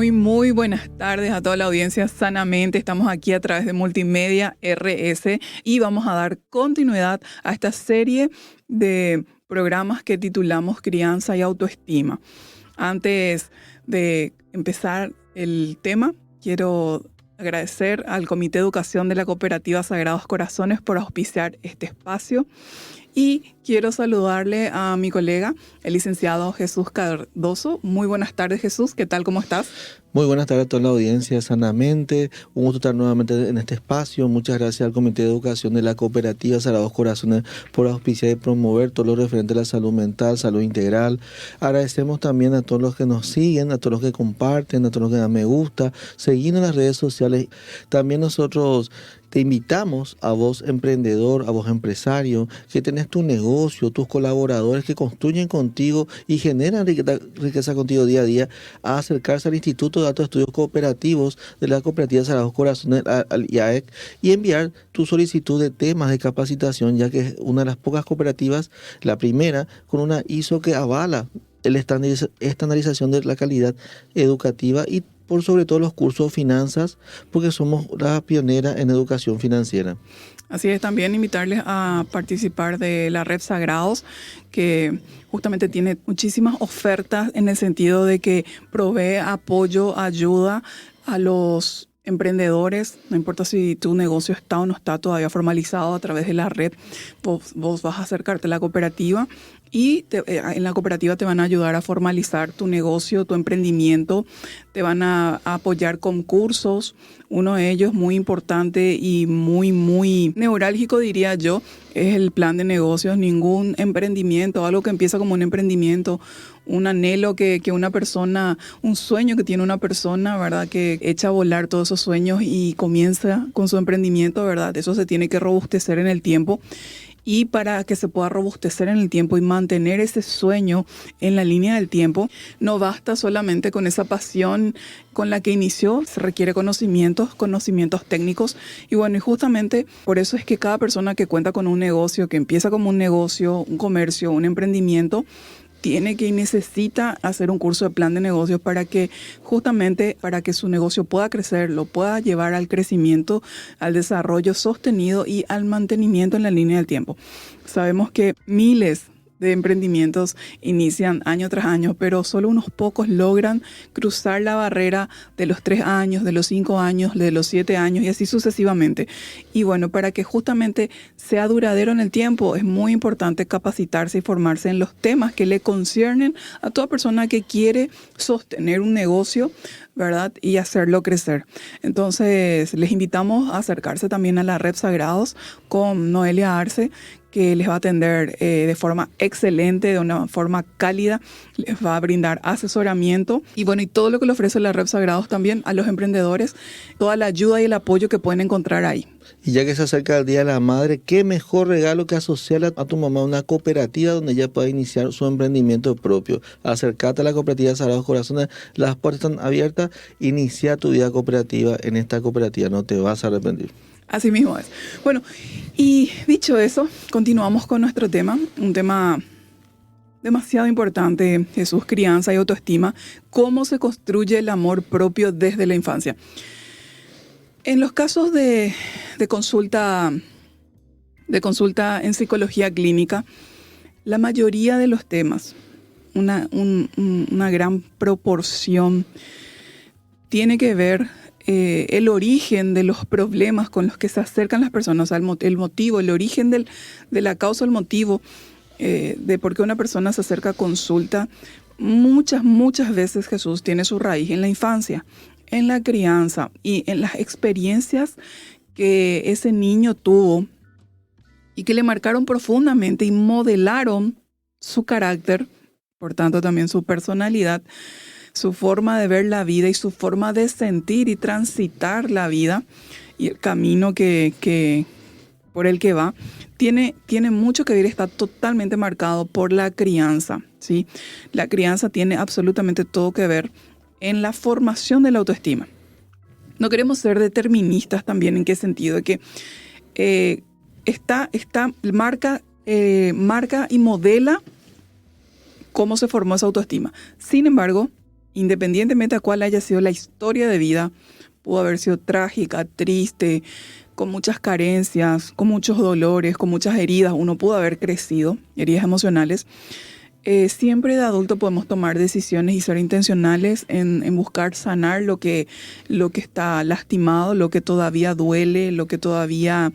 Muy buenas tardes a toda la audiencia Sanamente. Estamos aquí a través de Multimedia RS y vamos a dar continuidad a esta serie de programas que titulamos Crianza y Autoestima. Antes de empezar el tema, quiero agradecer al Comité de Educación de la Cooperativa Sagrados Corazones por auspiciar este espacio. Y quiero saludarle a mi colega, el licenciado Jesús Cardoso. Muy buenas tardes, Jesús. ¿Qué tal? ¿Cómo estás? Muy buenas tardes a toda la audiencia Sanamente. Un gusto estar nuevamente en este espacio. Muchas gracias al Comité de Educación de la Cooperativa Sagrados Corazones por auspiciar y promover todo lo referente a la salud mental, salud integral. Agradecemos también a todos los que nos siguen, a todos los que comparten, a todos los que dan me gusta, seguindo en las redes sociales. También nosotros te invitamos a vos emprendedor, a vos empresario, que tenés tu negocio, tus colaboradores que construyen contigo y generan riqueza contigo día a día, a acercarse al Instituto de Altos Estudios Cooperativos de la Cooperativa Sagrados Corazones, al IAEC, y enviar tu solicitud de temas de capacitación, ya que es una de las pocas cooperativas, la primera, con una ISO que avala la estandarización de la calidad educativa y por sobre todo los cursos de finanzas, porque somos la pionera en educación financiera. Así es, también invitarles a participar de la Red Sagrados, que justamente tiene muchísimas ofertas en el sentido de que provee apoyo, ayuda a los emprendedores. No importa si tu negocio está o no está todavía formalizado a través de la red, vos vas a acercarte a la cooperativa y en la cooperativa te van a ayudar a formalizar tu negocio, tu emprendimiento, te van a apoyar con cursos. Uno de ellos muy importante y muy neurálgico, diría yo, es el plan de negocios. Ningún emprendimiento, algo que empieza como un emprendimiento, un anhelo que una persona, un sueño que tiene una persona, ¿verdad? Que echa a volar todos esos sueños y comienza con su emprendimiento, ¿verdad? Eso se tiene que robustecer en el tiempo. Y para que se pueda robustecer en el tiempo y mantener ese sueño en la línea del tiempo, no basta solamente con esa pasión con la que inició, se requiere conocimientos técnicos. Y bueno, y justamente por eso es que cada persona que cuenta con un negocio, que empieza como un negocio, un comercio, un emprendimiento, tiene que y necesita hacer un curso de plan de negocios para que justamente para que su negocio pueda crecer, lo pueda llevar al crecimiento, al desarrollo sostenido y al mantenimiento en la línea del tiempo. Sabemos que miles de emprendimientos inician año tras año, pero solo unos pocos logran cruzar la barrera de los 3 años, de los 5 años, de los 7 años y así sucesivamente. Y bueno, para que justamente sea duradero en el tiempo, es muy importante capacitarse y formarse en los temas que le conciernen a toda persona que quiere sostener un negocio, ¿verdad? Y hacerlo crecer. Entonces, les invitamos a acercarse también a la Red Sagrados con Noelia Arce, que les va a atender de forma excelente, de una forma cálida, les va a brindar asesoramiento y bueno, y todo lo que le ofrece la Red Sagrados también a los emprendedores, toda la ayuda y el apoyo que pueden encontrar ahí. Y ya que se acerca el Día de la Madre, qué mejor regalo que asociarle a tu mamá a una cooperativa donde ella pueda iniciar su emprendimiento propio. Acércate a la Cooperativa Sagrados Corazones, las puertas están abiertas, inicia tu vida cooperativa en esta cooperativa, no te vas a arrepentir. Así mismo es. Bueno, y dicho eso, continuamos con nuestro tema, un tema demasiado importante, Jesús, crianza y autoestima, cómo se construye el amor propio desde la infancia. En los casos de consulta en psicología clínica, la mayoría de los temas, una gran proporción, tiene que ver el origen de los problemas con los que se acercan las personas, el motivo, el origen de la causa, el motivo de por qué una persona se acerca a consulta. Muchas veces, Jesús, tiene su raíz en la infancia, en la crianza y en las experiencias que ese niño tuvo y que le marcaron profundamente y modelaron su carácter, por tanto también su personalidad, su forma de ver la vida y su forma de sentir y transitar la vida y el camino por el que va, tiene mucho que ver, está totalmente marcado por la crianza, ¿sí? La crianza tiene absolutamente todo que ver en la formación de la autoestima. No queremos ser deterministas también, ¿en qué sentido? De que marca y modela cómo se formó esa autoestima. Sin embargo, independientemente de cuál haya sido la historia de vida, pudo haber sido trágica, triste, con muchas carencias, con muchos dolores, con muchas heridas. Uno pudo haber crecido, heridas emocionales. Siempre de adulto podemos tomar decisiones y ser intencionales en buscar sanar lo que está lastimado, lo que todavía duele, lo que todavía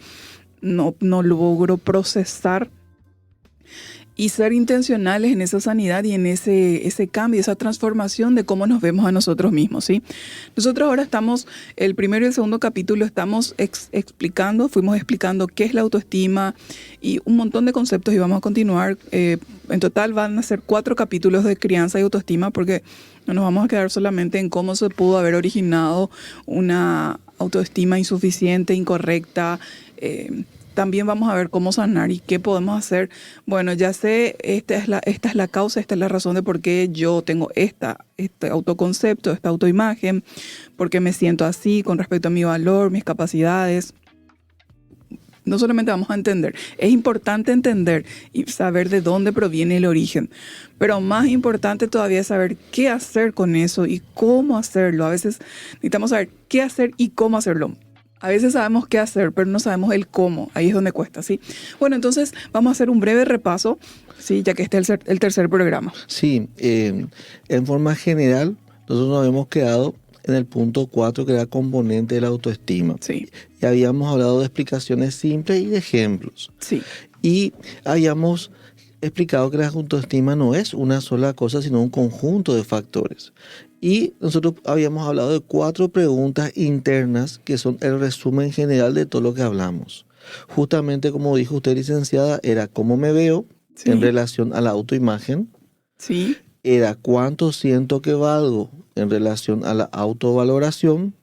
no logro procesar. Y ser intencionales en esa sanidad y en ese cambio, esa transformación de cómo nos vemos a nosotros mismos, ¿sí? Nosotros ahora estamos, el primero y el segundo capítulo, estamos fuimos explicando qué es la autoestima y un montón de conceptos, y vamos a continuar. En total van a ser 4 capítulos de crianza y autoestima, porque no nos vamos a quedar solamente en cómo se pudo haber originado una autoestima insuficiente, incorrecta. También vamos a ver cómo sanar y qué podemos hacer. Bueno, ya sé, esta es la causa, esta es la razón de por qué yo tengo este autoconcepto, esta autoimagen, por qué me siento así con respecto a mi valor, mis capacidades. No solamente vamos a entender, es importante entender y saber de dónde proviene el origen, pero más importante todavía es saber qué hacer con eso y cómo hacerlo. A veces necesitamos saber qué hacer y cómo hacerlo. A veces sabemos qué hacer, pero no sabemos el cómo. Ahí es donde cuesta, ¿sí? Bueno, entonces vamos a hacer un breve repaso, ¿sí? Ya que este es el tercer programa. Sí, en forma general, nosotros nos habíamos quedado en el punto 4, que era componente de la autoestima. Sí. Y habíamos hablado de explicaciones simples y de ejemplos. Sí. Y habíamos explicado que la autoestima no es una sola cosa, sino un conjunto de factores. Y nosotros habíamos hablado de 4 preguntas internas que son el resumen general de todo lo que hablamos. Justamente como dijo usted, licenciada, era cómo me veo en relación a la autoimagen. Sí. Era cuánto siento que valgo en relación a la autovaloración.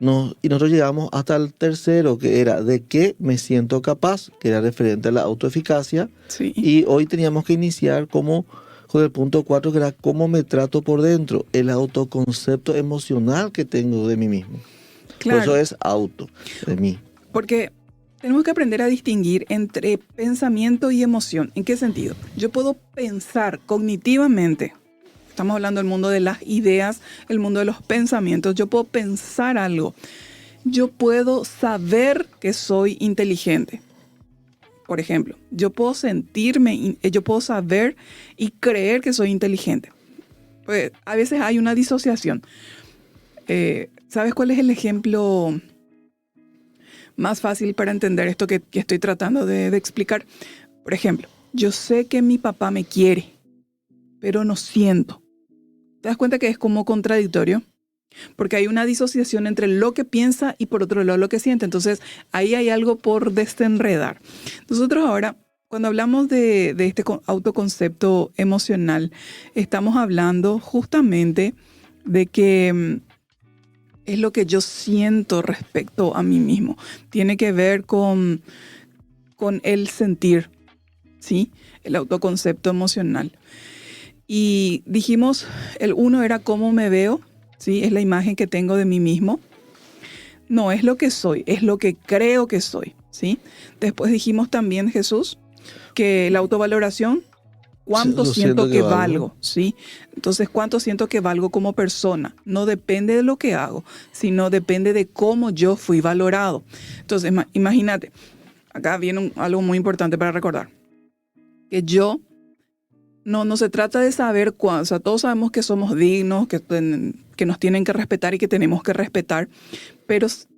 Y nosotros llegamos hasta el tercero, que era de qué me siento capaz, que era referente a la autoeficacia. Sí. Y hoy teníamos que iniciar con el punto 4, que era cómo me trato por dentro, el autoconcepto emocional que tengo de mí mismo. Claro. Por eso es auto, de mí. Porque tenemos que aprender a distinguir entre pensamiento y emoción. ¿En qué sentido? Yo puedo pensar cognitivamente. Estamos hablando del mundo de las ideas, el mundo de los pensamientos. Yo puedo pensar algo. Yo puedo saber que soy inteligente. Por ejemplo, yo puedo saber y creer que soy inteligente. Pues a veces hay una disociación. ¿Sabes cuál es el ejemplo más fácil para entender esto que estoy tratando de explicar? Por ejemplo, yo sé que mi papá me quiere, pero no siento. ¿Te das cuenta que es como contradictorio? Porque hay una disociación entre lo que piensa y por otro lado lo que siente. Entonces ahí hay algo por desenredar. Nosotros ahora, cuando hablamos de este autoconcepto emocional, estamos hablando justamente de que es lo que yo siento respecto a mí mismo. Tiene que ver con el sentir, ¿sí? El autoconcepto emocional. Y dijimos, el 1 era cómo me veo, ¿sí? Es la imagen que tengo de mí mismo. No es lo que soy, es lo que creo que soy, ¿sí? Después dijimos también, Jesús, que la autovaloración, ¿cuánto siento que valgo? ¿Sí? Entonces, ¿cuánto siento que valgo como persona? No depende de lo que hago, sino depende de cómo yo fui valorado. Entonces, imagínate, acá viene algo muy importante para recordar, que yo no se trata de saber cuándo, o sea, todos sabemos que somos dignos, que nos tienen que respetar y que tenemos que respetar,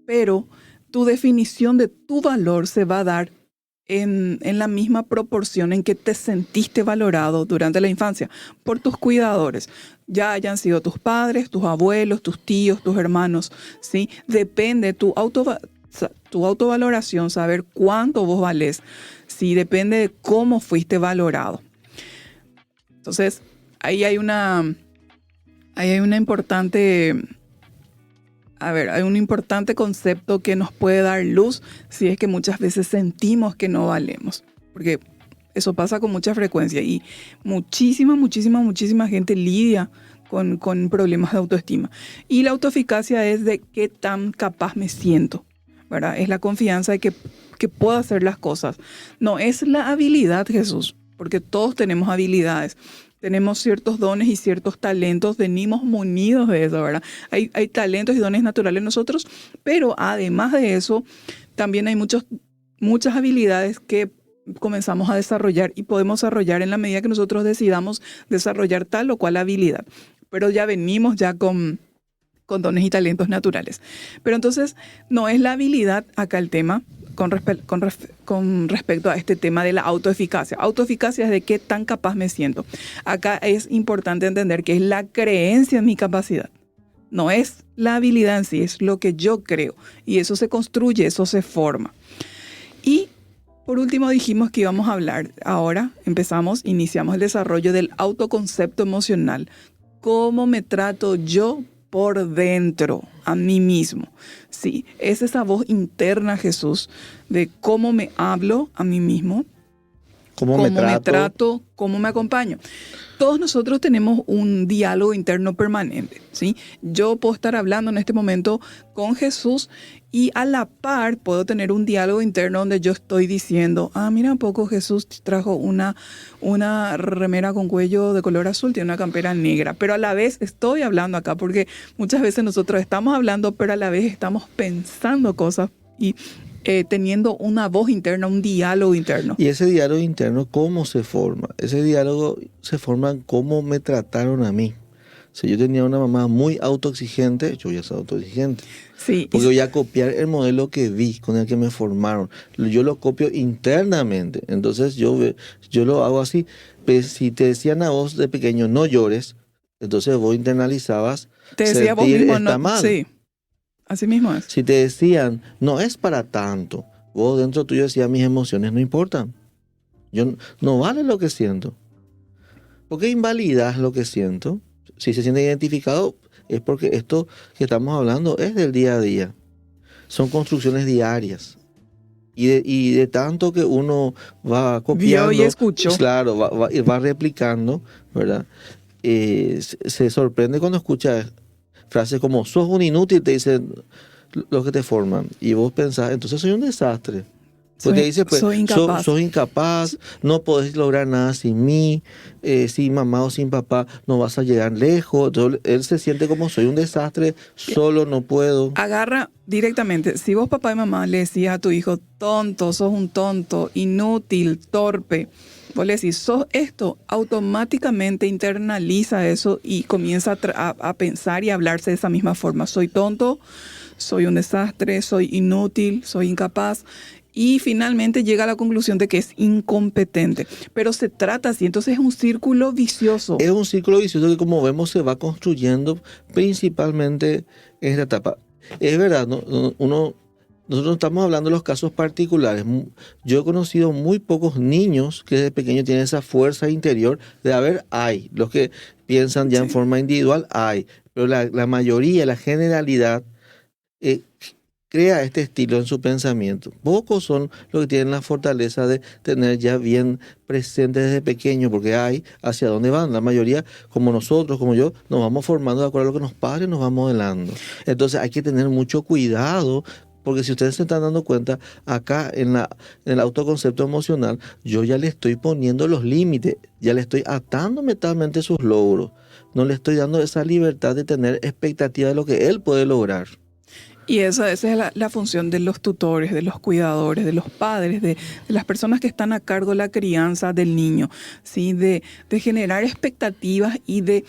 pero tu definición de tu valor se va a dar en la misma proporción en que te sentiste valorado durante la infancia por tus cuidadores, ya hayan sido tus padres, tus abuelos, tus tíos, tus hermanos, ¿sí? Depende tu autovaloración, saber cuánto vos valés, ¿sí? Depende de cómo fuiste valorado. Entonces, ahí hay una importante, hay un importante concepto que nos puede dar luz si es que muchas veces sentimos que no valemos, porque eso pasa con mucha frecuencia y muchísima gente lidia con problemas de autoestima. Y la autoeficacia es de qué tan capaz me siento, ¿verdad? Es la confianza de que puedo hacer las cosas. No es la habilidad, Jesús, porque todos tenemos habilidades. tenemos ciertos dones y ciertos talentos, venimos munidos de eso, ¿verdad? Hay talentos y dones naturales en nosotros, pero además de eso, también hay muchas habilidades que comenzamos a desarrollar y podemos desarrollar en la medida que nosotros decidamos desarrollar tal o cual habilidad. Pero ya venimos ya con dones y talentos naturales. Pero entonces, no es la habilidad acá el tema con respecto a este tema de la autoeficacia. Autoeficacia es de qué tan capaz me siento. Acá es importante entender que es la creencia en mi capacidad. No es la habilidad en sí, es lo que yo creo. Y eso se construye, eso se forma. Y por último dijimos que íbamos a hablar, ahora iniciamos el desarrollo del autoconcepto emocional. ¿Cómo me trato yo por dentro a mí mismo? Sí, es esa voz interna, Jesús, de cómo me hablo a mí mismo, cómo me trato, cómo me acompaño. Todos nosotros tenemos un diálogo interno permanente, ¿sí? Yo puedo estar hablando en este momento con Jesús y a la par puedo tener un diálogo interno donde yo estoy diciendo, mira un poco, Jesús trajo una remera con cuello de color azul, tiene una campera negra, pero a la vez estoy hablando acá porque muchas veces nosotros estamos hablando, pero a la vez estamos pensando cosas y teniendo una voz interna, un diálogo interno. Y ese diálogo interno, ¿cómo se forma? Ese diálogo se forma en cómo me trataron a mí. Si yo tenía una mamá muy autoexigente, yo voy a ser autoexigente. Sí. Porque voy a copiar el modelo que vi, con el que me formaron. Yo lo copio internamente. Entonces yo lo hago así. Pues, si te decían a vos de pequeño, no llores, entonces vos internalizabas, te decía vos mismo, está no, mal. Sí. Así mismo es. Si te decían, no es para tanto, vos dentro tuyo decías, mis emociones no importan. No vale lo que siento. ¿Por qué invalidas lo que siento? Si se siente identificado, es porque esto que estamos hablando es del día a día. Son construcciones diarias. Y de tanto que uno va copiando, vio y escuchó. Claro, va replicando, ¿verdad? Se sorprende cuando escucha frases como, sos un inútil, te dicen los que te forman. Y vos pensás, entonces soy un desastre. Pues te dice, pues, soy incapaz. Sos incapaz, no podés lograr nada sin mí, sin mamá o sin papá no vas a llegar lejos. Entonces, él se siente como soy un desastre, solo no puedo. Agarra directamente, si vos papá y mamá le decías a tu hijo, tonto, sos un tonto, inútil, torpe, vos le decís, sos esto, automáticamente internaliza eso y comienza a pensar y a hablarse de esa misma forma. Soy tonto, soy un desastre, soy inútil, soy incapaz. Y finalmente llega a la conclusión de que es incompetente. Pero se trata así, entonces es un círculo vicioso. Es un círculo vicioso que, como vemos, se va construyendo principalmente en esta etapa. Es verdad, nosotros no estamos hablando de los casos particulares. Yo he conocido muy pocos niños que desde pequeños tienen esa fuerza interior de hay. Los que piensan ya en forma individual, hay. Pero la mayoría, la generalidad, crea este estilo en su pensamiento. Pocos son los que tienen la fortaleza de tener ya bien presente desde pequeño, porque hay hacia dónde van. La mayoría, como nosotros, como yo, nos vamos formando de acuerdo a lo que nos padres nos van modelando. Entonces hay que tener mucho cuidado, porque si ustedes se están dando cuenta, acá en el autoconcepto emocional, yo ya le estoy poniendo los límites, ya le estoy atando mentalmente sus logros. No le estoy dando esa libertad de tener expectativa de lo que él puede lograr. Y esa es la función de los tutores, de los cuidadores, de los padres, de las personas que están a cargo de la crianza del niño, ¿sí? De generar expectativas y de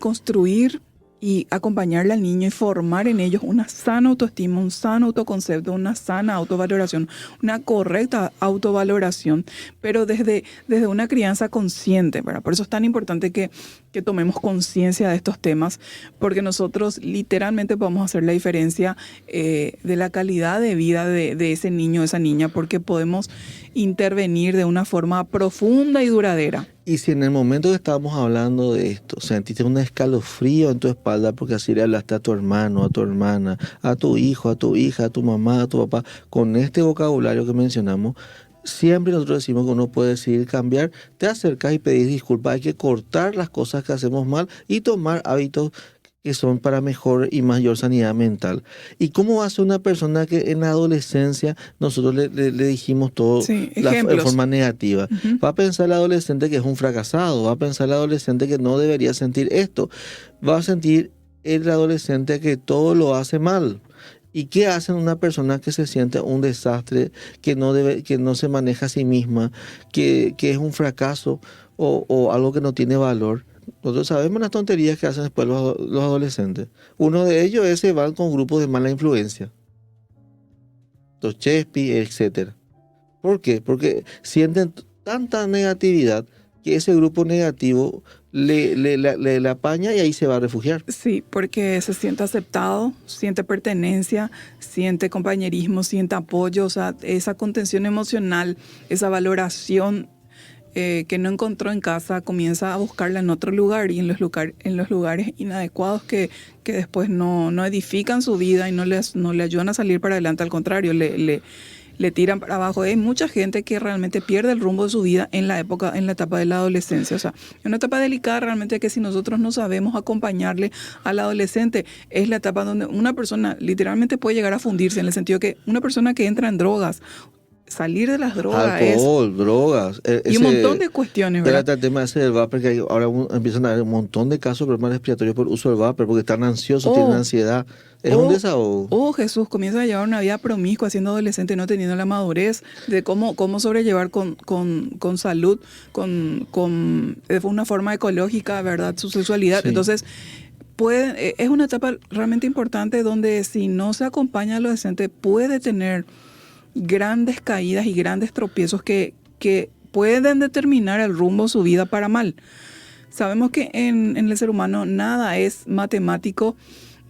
construir y acompañarle al niño y formar en ellos una sana autoestima, un sano autoconcepto, una sana autovaloración, una correcta autovaloración, pero desde una crianza consciente, ¿verdad? Por eso es tan importante que tomemos conciencia de estos temas, porque nosotros literalmente podemos hacer la diferencia de la calidad de vida de ese niño o esa niña, porque podemos intervenir de una forma profunda y duradera. Y si en el momento que estábamos hablando de esto, sentiste un escalofrío en tu espalda porque así le hablaste a tu hermano, a tu hermana, a tu hijo, a tu hija, a tu mamá, a tu papá, con este vocabulario que mencionamos, siempre nosotros decimos que uno puede decidir cambiar, te acercas y pedís disculpas. Hay que cortar las cosas que hacemos mal y tomar hábitos que son para mejor y mayor sanidad mental. ¿Y cómo hace una persona que en la adolescencia nosotros le dijimos todo Sí, de ejemplos. forma negativa? Ujú. Va a pensar el adolescente que es un fracasado, va a pensar el adolescente que no debería sentir esto, va a sentir el adolescente que todo lo hace mal. ¿Y qué hace una persona que se siente un desastre, que no se maneja a sí misma, que es un fracaso o algo que no tiene valor? Nosotros sabemos las tonterías que hacen después los adolescentes. Uno de ellos es que van con grupos de mala influencia, los chespi, etcétera. ¿Por qué? Porque sienten tanta negatividad que ese grupo negativo le apaña y ahí se va a refugiar. Sí, porque se siente aceptado, siente pertenencia, siente compañerismo, siente apoyo, o sea, esa contención emocional, esa valoración que no encontró en casa, comienza a buscarla en otro lugar y en los lugares inadecuados que después no edifican su vida y no le ayudan a salir para adelante, al contrario, le tiran para abajo. Hay mucha gente que realmente pierde el rumbo de su vida en la etapa de la adolescencia. O sea, es una etapa delicada realmente que si nosotros no sabemos acompañarle al adolescente, es la etapa donde una persona literalmente puede llegar a fundirse, en el sentido que una persona que entra en drogas, salir de las drogas Alcohol, drogas. y un montón de cuestiones, Era ¿verdad? el tema ese del vapor, que ahora empiezan a haber un montón de casos de problemas respiratorios por uso del vapor, porque están ansiosos, tienen ansiedad. Es un desahogo. Jesús, comienza a llevar una vida promiscua siendo adolescente, no teniendo la madurez de cómo sobrellevar con salud, de una forma ecológica, ¿verdad? Su sexualidad. Sí. Entonces, es una etapa realmente importante donde si no se acompaña al adolescente puede tener grandes caídas y grandes tropiezos que pueden determinar el rumbo de su vida para mal. Sabemos que en el ser humano nada es matemático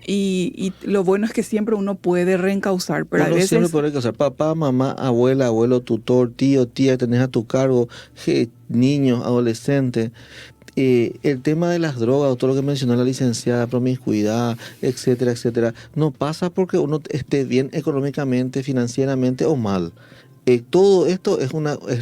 y lo bueno es que siempre uno puede reencauzar, pero a Uno veces... siempre puede casar papá, mamá, abuela, abuelo, tutor, tío, tía, que tenés a tu cargo, niños, adolescentes. El tema de las drogas, todo lo que mencionó la licenciada, promiscuidad, etcétera, etcétera, no pasa porque uno esté bien económicamente, financieramente o mal. Todo esto es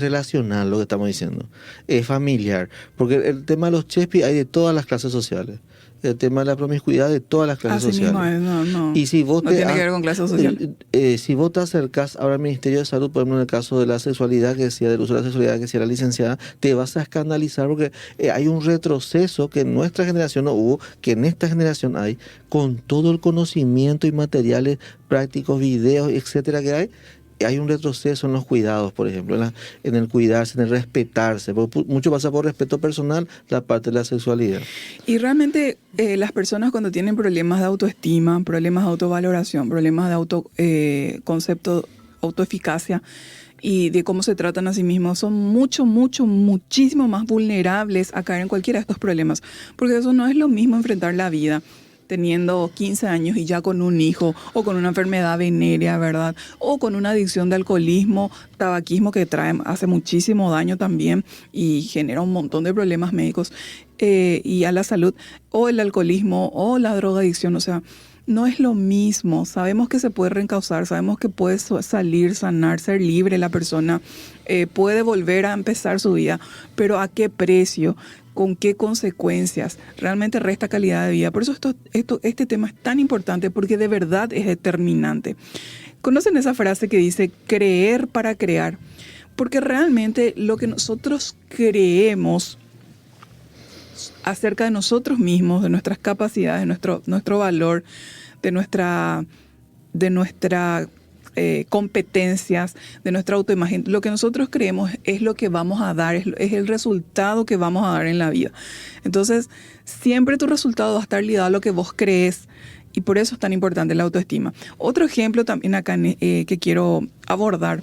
relacional, lo que estamos diciendo, es familiar, porque el tema de los chespi hay de todas las clases sociales, el tema de la promiscuidad de todas las clases Así sociales. mismo es, no Y si vos tiene que ver con clase social. Si vos te acercás ahora al Ministerio de Salud, por ejemplo, en el caso de la sexualidad que decía, del uso de la sexualidad que decía la licenciada, te vas a escandalizar porque hay un retroceso que en nuestra generación no hubo, que en esta generación hay, con todo el conocimiento y materiales prácticos, videos, etcétera, que hay un retroceso en los cuidados, por ejemplo, en el cuidarse, en el respetarse. Mucho pasa por respeto personal, la parte de la sexualidad. Y realmente las personas cuando tienen problemas de autoestima, problemas de autovaloración, problemas de autoconcepto, autoeficacia y de cómo se tratan a sí mismos, son muchísimo más vulnerables a caer en cualquiera de estos problemas. Porque eso no es lo mismo enfrentar la vida teniendo 15 años y ya con un hijo, o con una enfermedad venérea, ¿verdad? O con una adicción de alcoholismo, tabaquismo que hace muchísimo daño también y genera un montón de problemas médicos y a la salud, o el alcoholismo o la drogadicción, o sea, no es lo mismo. Sabemos que se puede reencauzar, sabemos que puede salir, sanar, ser libre la persona, puede volver a empezar su vida, pero ¿a qué precio? ¿Con qué consecuencias? Realmente resta calidad de vida. Por eso este tema es tan importante, porque de verdad es determinante. ¿Conocen esa frase que dice creer para crear? Porque realmente lo que nosotros creemos acerca de nosotros mismos, de nuestras capacidades, de nuestro valor, de nuestra competencias, de nuestra autoimagen, lo que nosotros creemos es lo que vamos a dar, es el resultado que vamos a dar en la vida. Entonces, siempre tu resultado va a estar ligado a lo que vos crees, y por eso es tan importante la autoestima. Otro ejemplo también acá que quiero abordar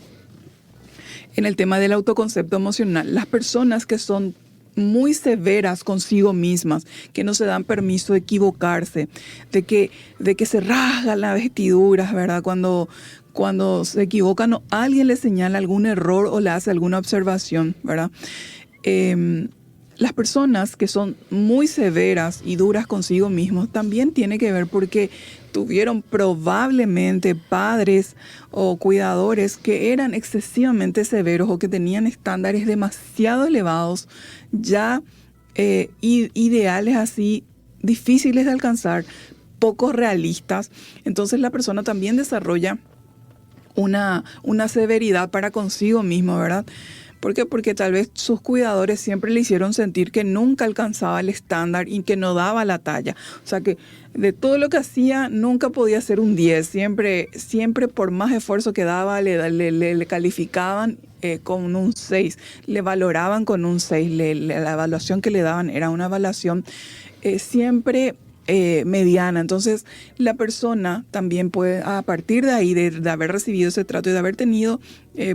en el tema del autoconcepto emocional. Las personas que son muy severas consigo mismas, que no se dan permiso de equivocarse, de que se rasgan las vestiduras, ¿verdad? Cuando se equivocan o alguien le señala algún error o le hace alguna observación, ¿verdad? Las personas que son muy severas y duras consigo mismos también tiene que ver porque tuvieron probablemente padres o cuidadores que eran excesivamente severos o que tenían estándares demasiado elevados, ya ideales así difíciles de alcanzar, poco realistas. Entonces la persona también desarrolla una severidad para consigo mismo, ¿verdad? ¿Por qué? Porque tal vez sus cuidadores siempre le hicieron sentir que nunca alcanzaba el estándar y que no daba la talla. O sea que de todo lo que hacía nunca podía ser un 10. Siempre por más esfuerzo que daba le calificaban con un 6. Le valoraban con un 6. La evaluación que le daban era una evaluación siempre mediana. Entonces la persona también puede, a partir de ahí, de haber recibido ese trato y de haber tenido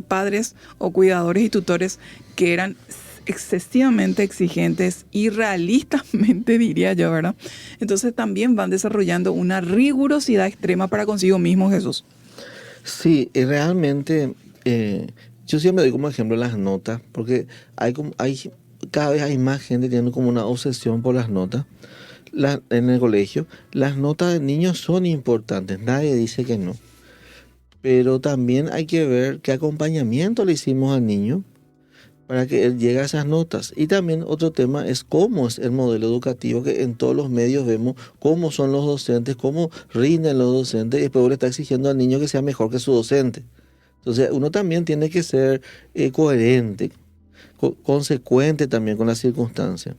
padres o cuidadores y tutores que eran excesivamente exigentes, irrealistamente diría yo, ¿verdad? Entonces también van desarrollando una rigurosidad extrema para consigo mismo, Jesús. Sí, realmente yo siempre doy como ejemplo las notas, porque cada vez hay más gente teniendo como una obsesión por las notas. En el colegio, las notas de niños son importantes, nadie dice que no. Pero también hay que ver qué acompañamiento le hicimos al niño para que él llegue a esas notas. Y también otro tema es cómo es el modelo educativo, que en todos los medios vemos cómo son los docentes, cómo rinden los docentes, y después le está exigiendo al niño que sea mejor que su docente. Entonces uno también tiene que ser coherente, consecuente también con las circunstancias.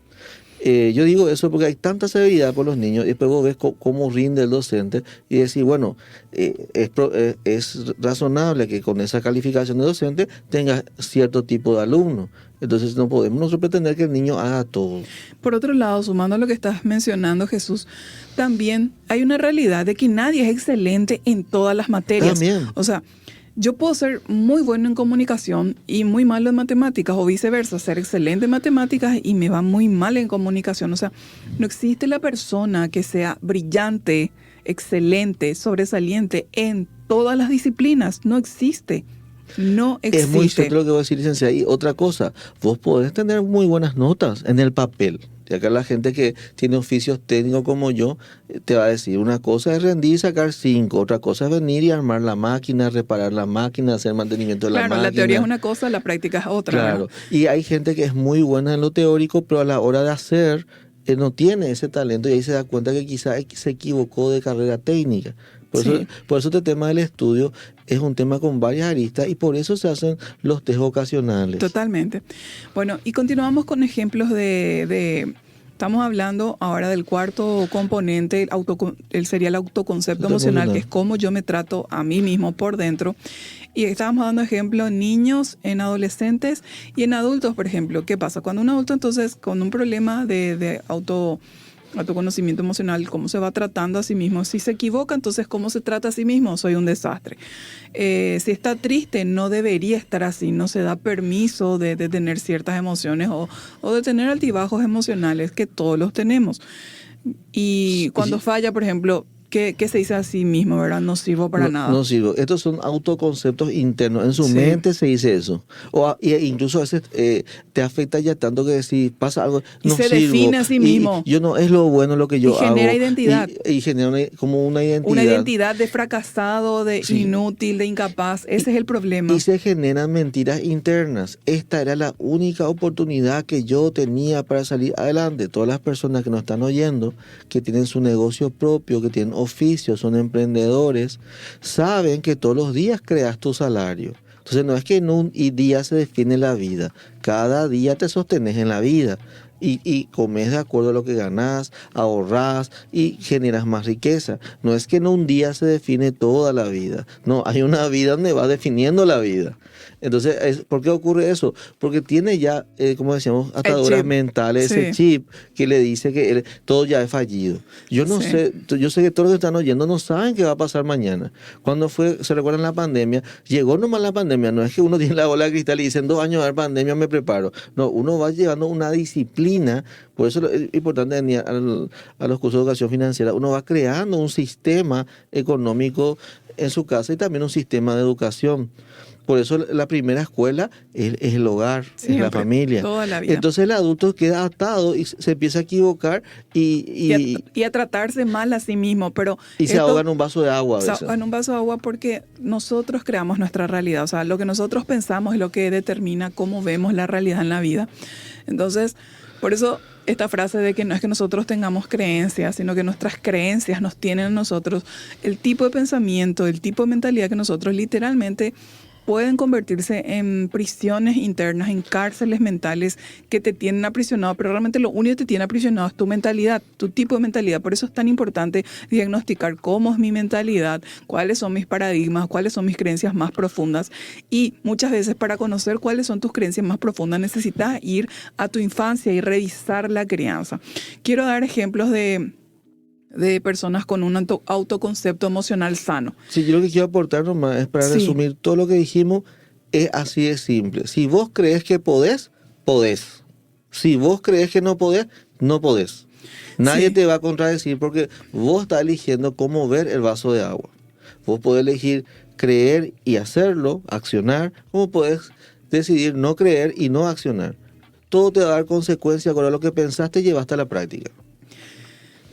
Yo digo eso porque hay tanta severidad por los niños y después vos ves cómo rinde el docente y decís, bueno, es razonable que con esa calificación de docente tenga cierto tipo de alumno. Entonces no podemos nosotros pretender que el niño haga todo. Por otro lado, sumando a lo que estás mencionando, Jesús, también hay una realidad de que nadie es excelente en todas las materias. También. O sea, yo puedo ser muy bueno en comunicación y muy malo en matemáticas, o viceversa, ser excelente en matemáticas y me va muy mal en comunicación. O sea, no existe la persona que sea brillante, excelente, sobresaliente en todas las disciplinas. No existe. No existe. Es muy cierto lo que voy a decir, licenciada. Y otra cosa, vos podés tener muy buenas notas en el papel. Y acá la gente que tiene oficios técnicos como yo te va a decir, una cosa es rendir y sacar 5, otra cosa es venir y armar la máquina, reparar la máquina, hacer mantenimiento de la máquina. Claro, la teoría es una cosa, la práctica es otra. Claro, ¿verdad? Y hay gente que es muy buena en lo teórico, pero a la hora de hacer no tiene ese talento y ahí se da cuenta que quizás se equivocó de carrera técnica. Por eso este tema del estudio es un tema con varias aristas y por eso se hacen los test vocacionales. Totalmente. Bueno, y continuamos con ejemplos estamos hablando ahora del cuarto componente, sería el autoconcepto emocional, que es cómo yo me trato a mí mismo por dentro. Y estábamos dando ejemplos en niños, en adolescentes y en adultos, por ejemplo. ¿Qué pasa? Cuando un adulto entonces con un problema de autoconocimiento emocional, cómo se va tratando a sí mismo. Si se equivoca, entonces cómo se trata a sí mismo, soy un desastre. Si está triste, no debería estar así, no se da permiso de tener ciertas emociones o de tener altibajos emocionales, que todos los tenemos. Y cuando falla, por ejemplo, ¿qué se dice a sí mismo, verdad? No sirvo para nada. No sirvo. Estos son autoconceptos internos. En su mente se dice eso. Incluso a veces te afecta ya tanto que si pasa algo, y no se sirvo. Define a sí mismo. Yo no es lo bueno lo que yo hago. Y genera identidad. Y genera como una identidad. Una identidad de fracasado, de inútil, de incapaz. Ese es el problema. Y se generan mentiras internas. Esta era la única oportunidad que yo tenía para salir adelante. Todas las personas que nos están oyendo, que tienen su negocio propio, que tienen oficios, son emprendedores, saben que todos los días creas tu salario. Entonces no es que en un día se define la vida, cada día te sostenes en la vida y comes de acuerdo a lo que ganás, ahorrás y generas más riqueza. No es que en un día se define toda la vida, no, hay una vida donde va definiendo la vida. Entonces, ¿por qué ocurre eso? Porque tiene ya, como decíamos, ataduras mentales, ese chip que le dice que todo ya es fallido. Yo no sé, yo sé que todos los que están oyendo no saben qué va a pasar mañana. Cuando se recuerdan la pandemia, llegó nomás la pandemia, no es que uno tiene la bola de cristal y dice, en 2 años va a haber pandemia, me preparo. No, uno va llevando una disciplina, por eso es importante venir a los cursos de educación financiera, uno va creando un sistema económico en su casa y también un sistema de educación. Por eso la primera escuela es el hogar, siempre, es la familia. Toda la vida. Entonces el adulto queda atado y se empieza a equivocar y a tratarse mal a sí mismo. Se ahoga en un vaso de agua a veces. Se ahoga en un vaso de agua porque nosotros creamos nuestra realidad. O sea, lo que nosotros pensamos es lo que determina cómo vemos la realidad en la vida. Entonces, por eso esta frase de que no es que nosotros tengamos creencias, sino que nuestras creencias nos tienen a nosotros el tipo de pensamiento, el tipo de mentalidad que nosotros literalmente pueden convertirse en prisiones internas, en cárceles mentales que te tienen aprisionado, pero realmente lo único que te tiene aprisionado es tu mentalidad, tu tipo de mentalidad. Por eso es tan importante diagnosticar cómo es mi mentalidad, cuáles son mis paradigmas, cuáles son mis creencias más profundas. Y muchas veces para conocer cuáles son tus creencias más profundas necesitas ir a tu infancia y revisar la crianza. Quiero dar ejemplos de personas con un autoconcepto emocional sano. Sí, yo lo que quiero aportar nomás es para resumir todo lo que dijimos, es así de simple. Si vos crees que podés, podés. Si vos crees que no podés, no podés. Nadie te va a contradecir porque vos estás eligiendo cómo ver el vaso de agua. Vos podés elegir creer y hacerlo, accionar, como podés decidir no creer y no accionar. Todo te va a dar consecuencia con lo que pensaste y llevaste a la práctica.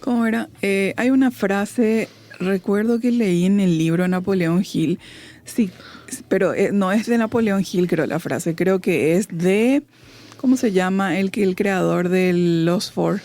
¿Cómo era? Hay una frase, recuerdo que leí en el libro de Napoleón Hill, sí, pero no es de Napoleón Hill, creo la frase, creo que es de, ¿cómo se llama? El creador de los Ford.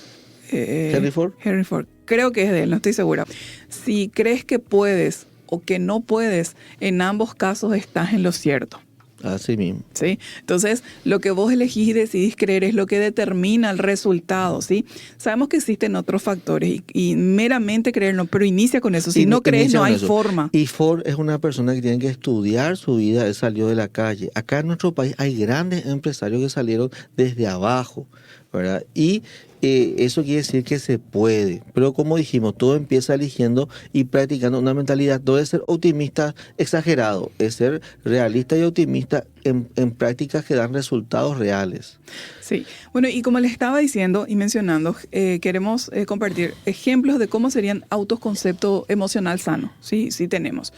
¿Henry Ford? Henry Ford. Creo que es de él, no estoy segura. Si crees que puedes o que no puedes, en ambos casos estás en lo cierto. Así mismo. ¿Sí? Entonces, lo que vos elegís y decidís creer es lo que determina el resultado, ¿sí? Sabemos que existen otros factores y meramente creer no, pero inicia con eso. Si no crees, no hay forma. Y Ford es una persona que tiene que estudiar su vida, él salió de la calle. Acá en nuestro país hay grandes empresarios que salieron desde abajo, ¿verdad? Y eso quiere decir que se puede, pero como dijimos, todo empieza eligiendo y practicando una mentalidad. No es ser optimista exagerado, es ser realista y optimista en prácticas que dan resultados reales. Sí, bueno, y como les estaba diciendo y mencionando, queremos compartir ejemplos de cómo serían autoconcepto emocional sano. Sí, sí tenemos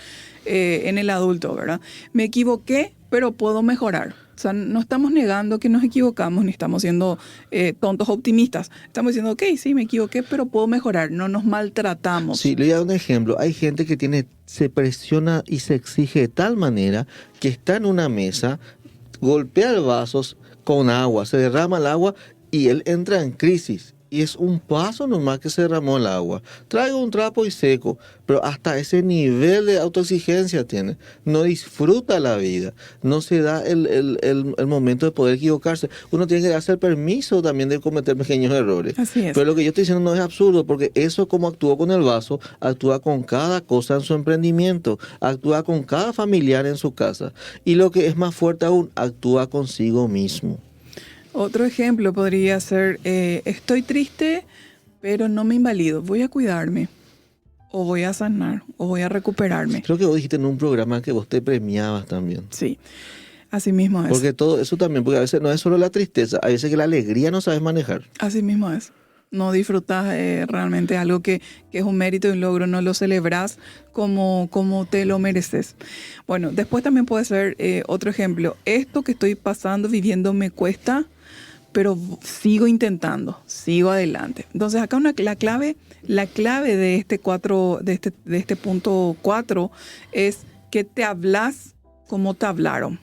en el adulto, ¿verdad? Me equivoqué, pero puedo mejorar. O sea, no estamos negando que nos equivocamos, ni estamos siendo tontos optimistas. Estamos diciendo, ok, sí, me equivoqué, pero puedo mejorar. No nos maltratamos. Sí, le voy a dar un ejemplo. Hay gente que se presiona y se exige de tal manera que está en una mesa, golpea el vaso con agua, se derrama el agua y él entra en crisis. Y es un vaso nomás que se derramó el agua. Traigo un trapo y seco, pero hasta ese nivel de autoexigencia tiene. No disfruta la vida, no se da el momento de poder equivocarse. Uno tiene que darse el permiso también de cometer pequeños errores. Así es. Pero lo que yo estoy diciendo no es absurdo, porque eso como actuó con el vaso, actúa con cada cosa en su emprendimiento, actúa con cada familiar en su casa. Y lo que es más fuerte aún, actúa consigo mismo. Otro ejemplo podría ser, estoy triste, pero no me invalido. Voy a cuidarme, o voy a sanar, o voy a recuperarme. Creo que vos dijiste en un programa que vos te premiabas también. Sí, así mismo es. Porque todo eso también, porque a veces no es solo la tristeza, a veces que la alegría no sabes manejar. Así mismo es. No disfrutas realmente algo que es un mérito y un logro, no lo celebras como te lo mereces. Bueno, después también puede ser otro ejemplo. Esto que estoy pasando, viviendo, me cuesta, pero sigo intentando, sigo adelante. Entonces acá la clave de este punto 4 es que te hablas como te hablaron.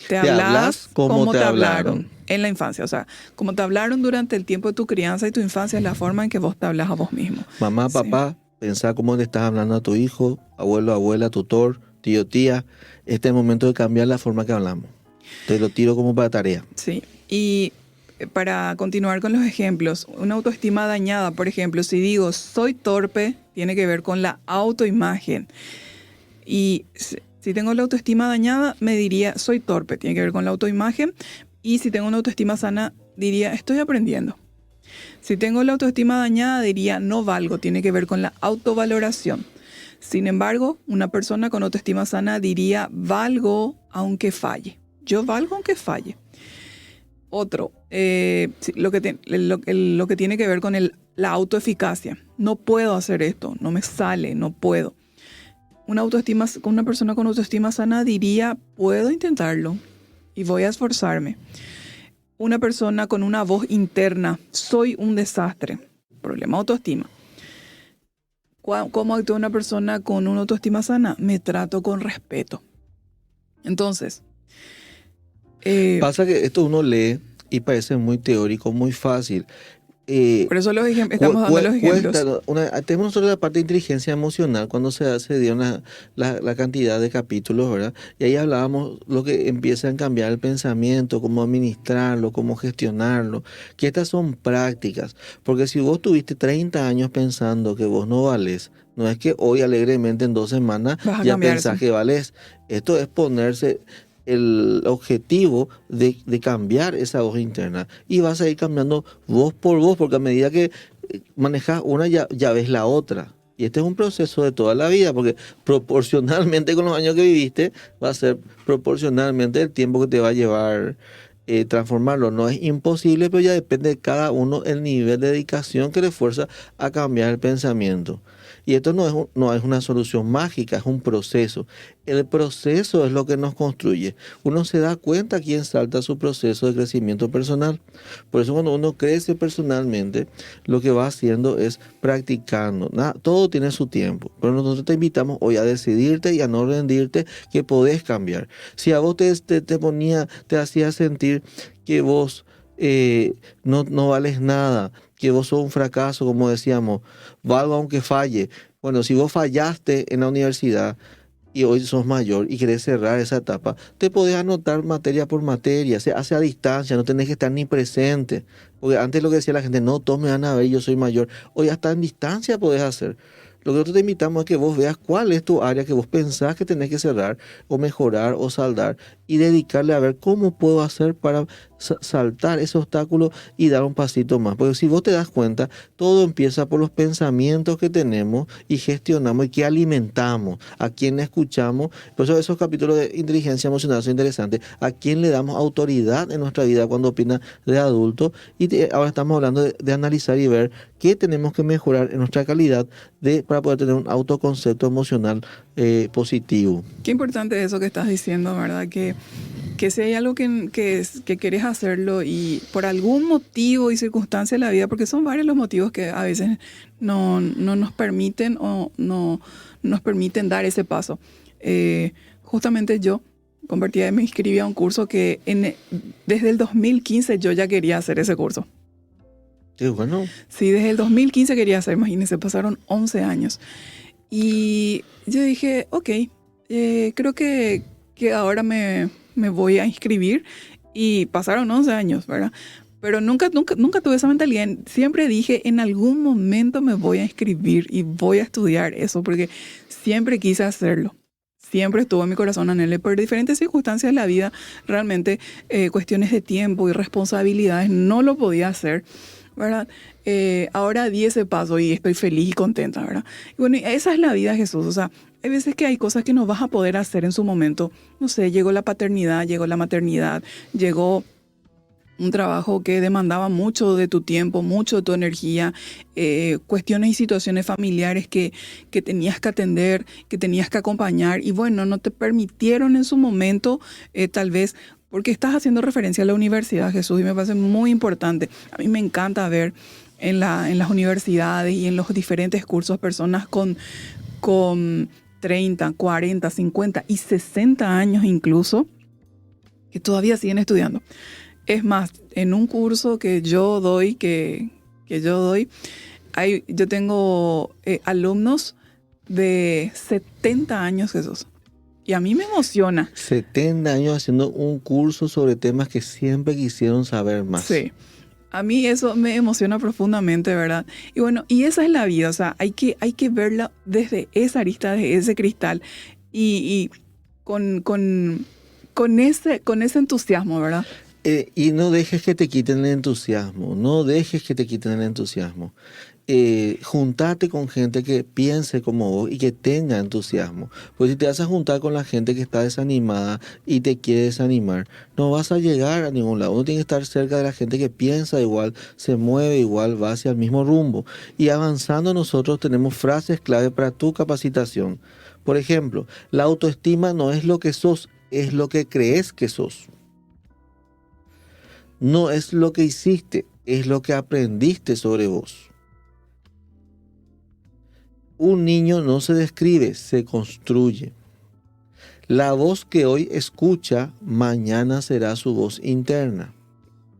Te hablas como te hablaron en la infancia. O sea, como te hablaron durante el tiempo de tu crianza y tu infancia es la forma en que vos te hablas a vos mismo. Mamá, papá, pensá cómo le estás hablando a tu hijo, abuelo, abuela, tutor, tío, tía. Este es el momento de cambiar la forma que hablamos. Te lo tiro como para tarea. Sí, y para continuar con los ejemplos, una autoestima dañada, por ejemplo, si digo soy torpe, tiene que ver con la autoimagen. Y si tengo la autoestima dañada, me diría soy torpe, tiene que ver con la autoimagen. Y si tengo una autoestima sana, diría estoy aprendiendo. Si tengo la autoestima dañada, diría no valgo, tiene que ver con la autovaloración. Sin embargo, una persona con autoestima sana diría valgo aunque falle. Yo valgo aunque falle. Otro, lo que tiene que ver con la autoeficacia. No puedo hacer esto, no me sale, no puedo. Una persona con autoestima sana diría, puedo intentarlo y voy a esforzarme. Una persona con una voz interna, soy un desastre. Problema autoestima. ¿Cómo actúa una persona con una autoestima sana? Me trato con respeto. Entonces, pasa que esto uno lee y parece muy teórico, muy fácil. Por eso estamos dando los ejemplos. Tenemos nosotros la parte de inteligencia emocional cuando se dio la cantidad de capítulos, ¿verdad? Y ahí hablábamos lo que empieza a cambiar el pensamiento, cómo administrarlo, cómo gestionarlo, que estas son prácticas, porque si vos tuviste 30 años pensando que vos no valés, no es que hoy alegremente en 2 semanas ya pensás que valés. Esto es ponerse el objetivo de cambiar esa voz interna, y vas a ir cambiando voz por voz, porque a medida que manejas una ya ves la otra, y este es un proceso de toda la vida, porque proporcionalmente con los años que viviste va a ser proporcionalmente el tiempo que te va a llevar transformarlo. No es imposible, pero ya depende de cada uno el nivel de dedicación que le fuerza a cambiar el pensamiento. Y esto no es una solución mágica, es un proceso. El proceso es lo que nos construye. Uno se da cuenta quién salta su proceso de crecimiento personal. Por eso cuando uno crece personalmente, lo que va haciendo es practicando. Todo tiene su tiempo. Pero nosotros te invitamos hoy a decidirte y a no rendirte, que podés cambiar. Si a vos te hacía sentir que vos no vales nada, que vos sos un fracaso, como decíamos, valgo aunque falle. Bueno, si vos fallaste en la universidad y hoy sos mayor y querés cerrar esa etapa, te podés anotar materia por materia, se hace a distancia, no tenés que estar ni presente. Porque antes lo que decía la gente, no, todos me van a ver, yo soy mayor. Hoy hasta en distancia podés hacer. Lo que nosotros te invitamos es que vos veas cuál es tu área que vos pensás que tenés que cerrar o mejorar o saldar, y dedicarle a ver cómo puedo hacer para saltar ese obstáculo y dar un pasito más. Porque si vos te das cuenta, todo empieza por los pensamientos que tenemos y gestionamos y que alimentamos, a quién escuchamos. Por eso esos capítulos de inteligencia emocional son interesantes. A quién le damos autoridad en nuestra vida cuando opina de adulto. Y ahora estamos hablando de analizar y ver qué tenemos que mejorar en nuestra calidad para poder tener un autoconcepto emocional positivo. Qué importante eso que estás diciendo, ¿verdad? Que si hay algo que querés hacerlo y por algún motivo y circunstancia de la vida, porque son varios los motivos que a veces no nos permiten o no nos permiten dar ese paso. Justamente yo me inscribí a un curso que desde el 2015 yo ya quería hacer ese curso. Qué bueno. Sí, desde el 2015 quería hacer, imagínense, pasaron 11 años. Y yo dije, ok, creo que ahora me voy a inscribir, y pasaron 11 años, ¿verdad? Pero nunca tuve esa mentalidad. Siempre dije, en algún momento me voy a inscribir y voy a estudiar eso, porque siempre quise hacerlo. Siempre estuvo en mi corazón anhelo, por diferentes circunstancias de la vida, realmente cuestiones de tiempo y responsabilidades, no lo podía hacer, ¿verdad? Ahora di ese paso y estoy feliz y contenta, ¿verdad? Y bueno, esa es la vida de Jesús. O sea, hay veces que hay cosas que no vas a poder hacer en su momento. No sé, llegó la paternidad, llegó la maternidad, llegó un trabajo que demandaba mucho de tu tiempo, mucho de tu energía, cuestiones y situaciones familiares que tenías que atender, que tenías que acompañar, y bueno, no te permitieron en su momento, tal vez, porque estás haciendo referencia a la universidad, Jesús, y me parece muy importante. A mí me encanta ver en las universidades y en los diferentes cursos personas con 30, 40, 50 y 60 años incluso, que todavía siguen estudiando. Es más, en un curso que yo doy, yo tengo alumnos de 70 años, Jesús. Y a mí me emociona. 70 años haciendo un curso sobre temas que siempre quisieron saber más. Sí. A mí eso me emociona profundamente, ¿verdad? Y bueno, y esa es la vida. O sea, hay que verla desde esa arista, desde ese cristal. Y con ese entusiasmo, ¿verdad? Y no dejes que te quiten el entusiasmo, no dejes que te quiten el entusiasmo. Juntate con gente que piense como vos y que tenga entusiasmo. Pues si te vas a juntar con la gente que está desanimada y te quiere desanimar, no vas a llegar a ningún lado. Uno tiene que estar cerca de la gente que piensa igual, se mueve igual, va hacia el mismo rumbo. Y avanzando, nosotros tenemos frases clave para tu capacitación. Por ejemplo, la autoestima no es lo que sos, es lo que crees que sos. No es lo que hiciste, es lo que aprendiste sobre vos. Un niño no se describe, se construye. La voz que hoy escucha, mañana será su voz interna.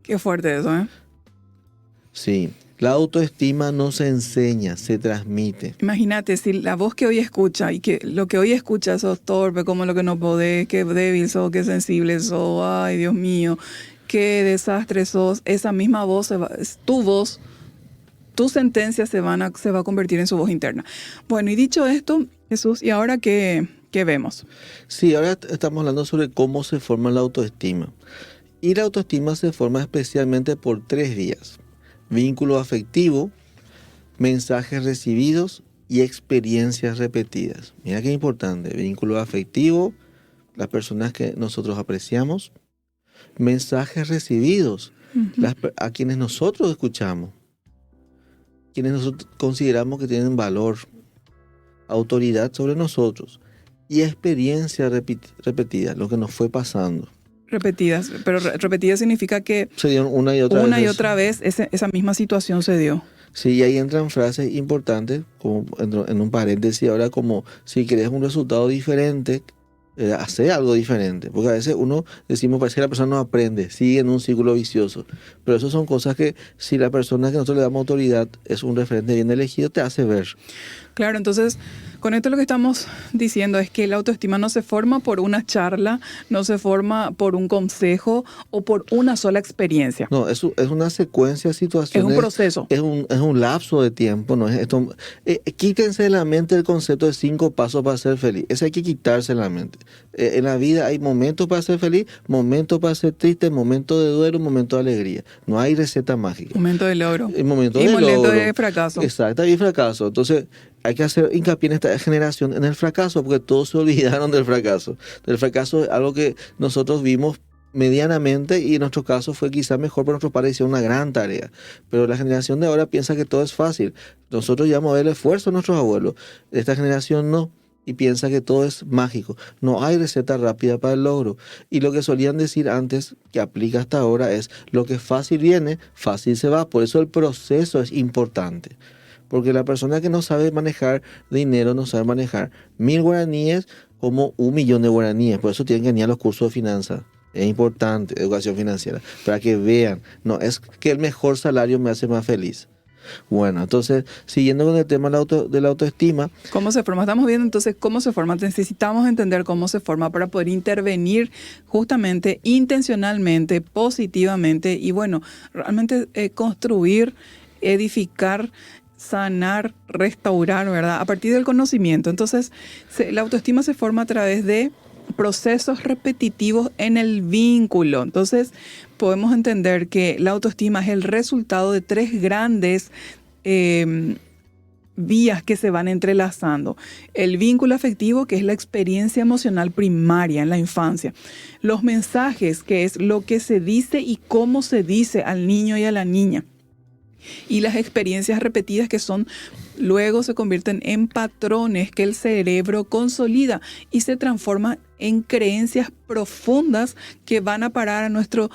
Qué fuerte eso, ¿eh? Sí, la autoestima no se enseña, se transmite. Imagínate, si la voz que hoy escucha y que lo que hoy escucha sos torpe, como lo que no podés, qué débil sos, qué sensible sos, ay Dios mío, qué desastre sos, esa misma voz, es tu voz, tus sentencias se va a convertir en su voz interna. Bueno, y dicho esto, Jesús, ¿y ahora qué vemos? Sí, ahora estamos hablando sobre cómo se forma la autoestima. Y la autoestima se forma especialmente por 3 vías: vínculo afectivo, mensajes recibidos y experiencias repetidas. Mira qué importante: vínculo afectivo, las personas que nosotros apreciamos; mensajes recibidos, a quienes nosotros escuchamos, quienes nosotros consideramos que tienen valor, autoridad sobre nosotros; y experiencias repetidas, lo que nos fue pasando. Repetidas, pero repetidas significa que Se dieron una y otra una vez. y otra vez esa misma situación se dio. Sí, y ahí entran frases importantes, como en un paréntesis ahora, como si querés un resultado diferente, hacer algo diferente. Porque a veces uno decimos, parece que la persona no aprende, sigue en un círculo vicioso. Pero eso son cosas que si la persona que nosotros le damos autoridad es un referente bien elegido, te hace ver. Claro, entonces, con esto lo que estamos diciendo es que la autoestima no se forma por una charla, no se forma por un consejo o por una sola experiencia. No, es una secuencia de situaciones. Es un proceso. Es un lapso de tiempo, ¿no? Quítense de la mente el concepto de 5 pasos para ser feliz. Ese hay que quitarse de la mente. En la vida hay momentos para ser feliz, momentos para ser triste, momentos de duelo, momentos de alegría. No hay receta mágica. Momento de logro. Momento y de momento logro. de fracaso. Exacto, y fracaso. Entonces, hay que hacer hincapié en esta generación en el fracaso, porque todos se olvidaron del fracaso. Del fracaso es algo que nosotros vimos medianamente, y en nuestro caso fue quizá mejor, pero nuestros padres hicieron una gran tarea. Pero la generación de ahora piensa que todo es fácil. Nosotros llevamos a ver el esfuerzo de nuestros abuelos. Esta generación no, y piensa que todo es mágico. No hay receta rápida para el logro. Y lo que solían decir antes, que aplica hasta ahora, es: lo que fácil viene, fácil se va. Por eso el proceso es importante. Porque la persona que no sabe manejar dinero, no sabe manejar 1000 guaraníes como 1.000.000 de guaraníes. Por eso tienen que venir a los cursos de finanzas. Es importante, educación financiera, para que vean. No es que el mejor salario me hace más feliz. Bueno, entonces, siguiendo con el tema de la autoestima. ¿Cómo se forma? Estamos viendo entonces cómo se forma. Necesitamos entender cómo se forma para poder intervenir justamente, intencionalmente, positivamente y bueno, realmente construir, edificar, sanar, restaurar, ¿verdad? A partir del conocimiento. Entonces, la autoestima se forma a través de procesos repetitivos en el vínculo. Entonces, podemos entender que la autoestima es el resultado de 3 grandes vías que se van entrelazando. El vínculo afectivo, que es la experiencia emocional primaria en la infancia. Los mensajes, que es lo que se dice y cómo se dice al niño y a la niña. Y las experiencias repetidas, que luego se convierten en patrones que el cerebro consolida y se transforma en creencias profundas que van a parar a nuestro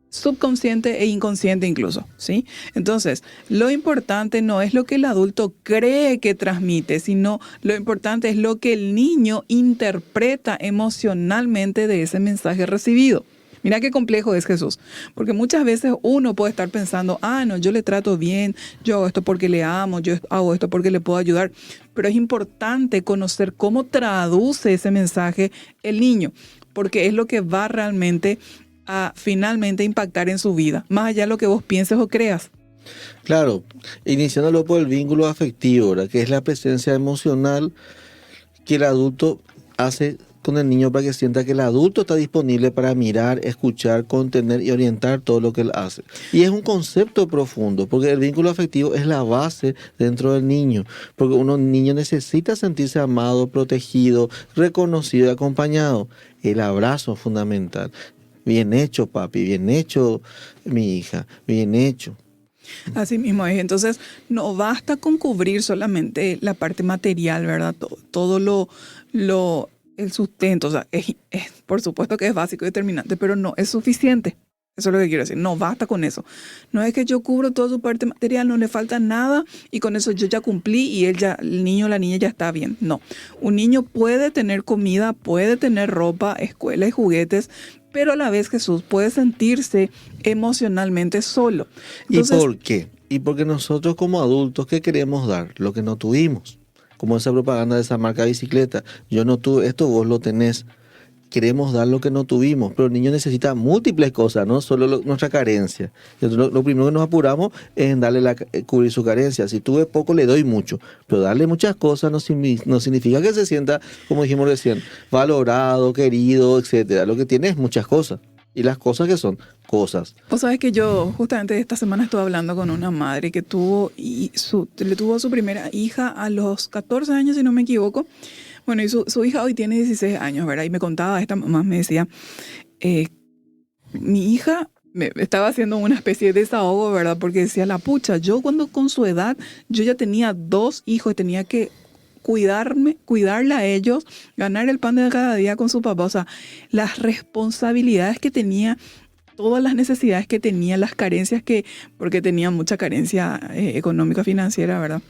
subconsciente e inconsciente incluso, ¿sí? Entonces, lo importante no es lo que el adulto cree que transmite, sino lo importante es lo que el niño interpreta emocionalmente de ese mensaje recibido. Mira qué complejo es, Jesús, porque muchas veces uno puede estar pensando, no, yo le trato bien, yo hago esto porque le amo, yo hago esto porque le puedo ayudar, pero es importante conocer cómo traduce ese mensaje el niño, porque es lo que va realmente a finalmente impactar en su vida, más allá de lo que vos pienses o creas. Claro, iniciándolo por el vínculo afectivo, ¿verdad? Que es la presencia emocional que el adulto hace con el niño para que sienta que el adulto está disponible para mirar, escuchar, contener y orientar todo lo que él hace. Y es un concepto profundo, porque el vínculo afectivo es la base dentro del niño, porque un niño necesita sentirse amado, protegido, reconocido y acompañado. El abrazo es fundamental. Bien hecho, papi, bien hecho, mi hija, bien hecho. Así mismo es. Entonces, no basta con cubrir solamente la parte material, ¿verdad? Todo el sustento, o sea, por supuesto que es básico y determinante, pero no es suficiente. Eso es lo que quiero decir. No basta con eso. No es que yo cubro toda su parte material, no le falta nada y con eso yo ya cumplí y el niño o la niña ya está bien. No. Un niño puede tener comida, puede tener ropa, escuela y juguetes, pero a la vez Jesús puede sentirse emocionalmente solo. Entonces, ¿y por qué? Y porque nosotros como adultos, ¿qué queremos dar? Lo que no tuvimos. Como esa propaganda de esa marca de bicicleta. Yo no tuve esto, vos lo tenés. Queremos dar lo que no tuvimos, pero el niño necesita múltiples cosas, no solo nuestra carencia. Entonces, lo primero que nos apuramos es en cubrir su carencia. Si tuve poco, le doy mucho, pero darle muchas cosas no significa que se sienta, como dijimos recién, valorado, querido, etcétera. Lo que tiene es muchas cosas, y las cosas que son cosas. Vos sabés que yo justamente esta semana estuve hablando con una madre que le tuvo a su primera hija a los 14 años, si no me equivoco. Bueno, y su hija hoy tiene 16 años, ¿verdad? Y me contaba, esta mamá me decía, mi hija me estaba haciendo una especie de desahogo, ¿verdad? Porque decía, la pucha, yo cuando con su edad, yo ya tenía 2 hijos y tenía que cuidarla a ellos, ganar el pan de cada día con su papá. O sea, las responsabilidades que tenía, todas las necesidades que tenía, las carencias porque tenía mucha carencia económica, financiera, ¿verdad?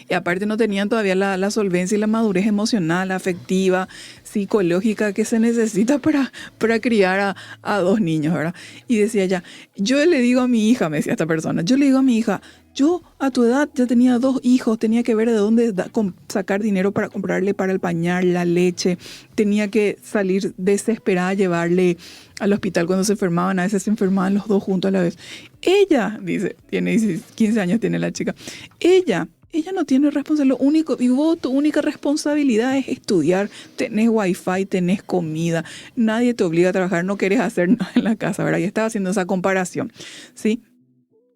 Y aparte no tenían todavía la solvencia y la madurez emocional, afectiva, psicológica que se necesita para criar a 2 niños, ¿verdad? Y decía ella, yo le digo a mi hija, me decía esta persona, yo le digo a mi hija, yo a tu edad ya tenía 2 hijos, tenía que ver de dónde sacar dinero para comprarle para el pañal, la leche, tenía que salir desesperada a llevarle al hospital cuando se enfermaban, a veces se enfermaban los 2 juntos a la vez. Ella, dice, tiene 15 años, tiene la chica, ella no tiene responsabilidad, tu única responsabilidad es estudiar, tenés wifi, tenés comida, nadie te obliga a trabajar, no querés hacer nada en la casa, ¿verdad? Y estaba haciendo esa comparación, ¿sí?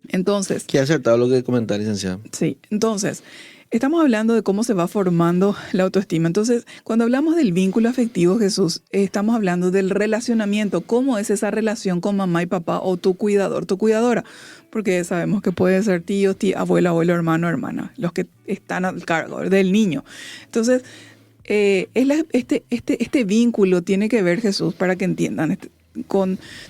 Entonces... Qué acertado lo que comenta, licenciada. Sí, entonces, estamos hablando de cómo se va formando la autoestima. Entonces, cuando hablamos del vínculo afectivo, Jesús, estamos hablando del relacionamiento, cómo es esa relación con mamá y papá o tu cuidador, tu cuidadora. Porque sabemos que puede ser tío, tía, abuelo, hermano, hermana, los que están al cargo del niño. Entonces, este vínculo tiene que ver, Jesús, para que entiendan,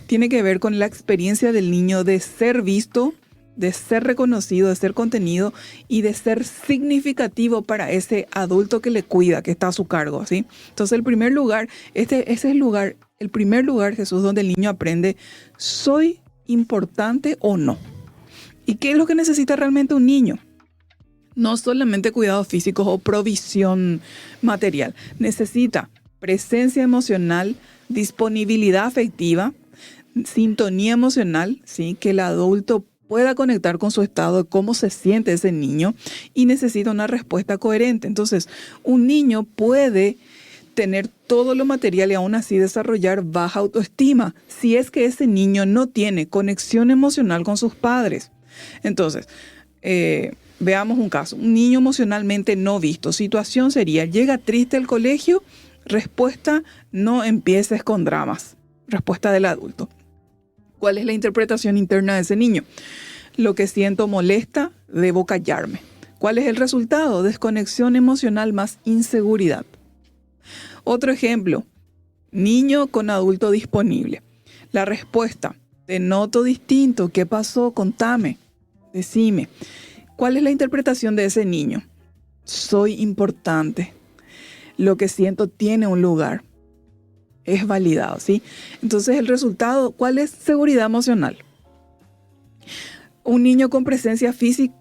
tiene que ver con la experiencia del niño de ser visto, de ser reconocido, de ser contenido y de ser significativo para ese adulto que le cuida, que está a su cargo, ¿sí? Entonces, el primer lugar, ese es el primer lugar, Jesús, donde el niño aprende, ¿soy importante o no? ¿Y qué es lo que necesita realmente un niño? No solamente cuidados físicos o provisión material. Necesita presencia emocional, disponibilidad afectiva, sintonía emocional, ¿sí? Que el adulto pueda conectar con su estado de cómo se siente ese niño y necesita una respuesta coherente. Entonces, un niño puede tener todo lo material y aún así desarrollar baja autoestima si es que ese niño no tiene conexión emocional con sus padres. Entonces, veamos un caso. Un niño emocionalmente no visto. Situación sería, llega triste al colegio, respuesta, no empieces con dramas. Respuesta del adulto. ¿Cuál es la interpretación interna de ese niño? Lo que siento molesta, debo callarme. ¿Cuál es el resultado? Desconexión emocional más inseguridad. Otro ejemplo, niño con adulto disponible. La respuesta, te noto distinto, ¿qué pasó? Contame, decime. ¿Cuál es la interpretación de ese niño? Soy importante. Lo que siento tiene un lugar. Es validado, ¿sí? Entonces el resultado, ¿cuál es? Seguridad emocional. Un niño con presencia física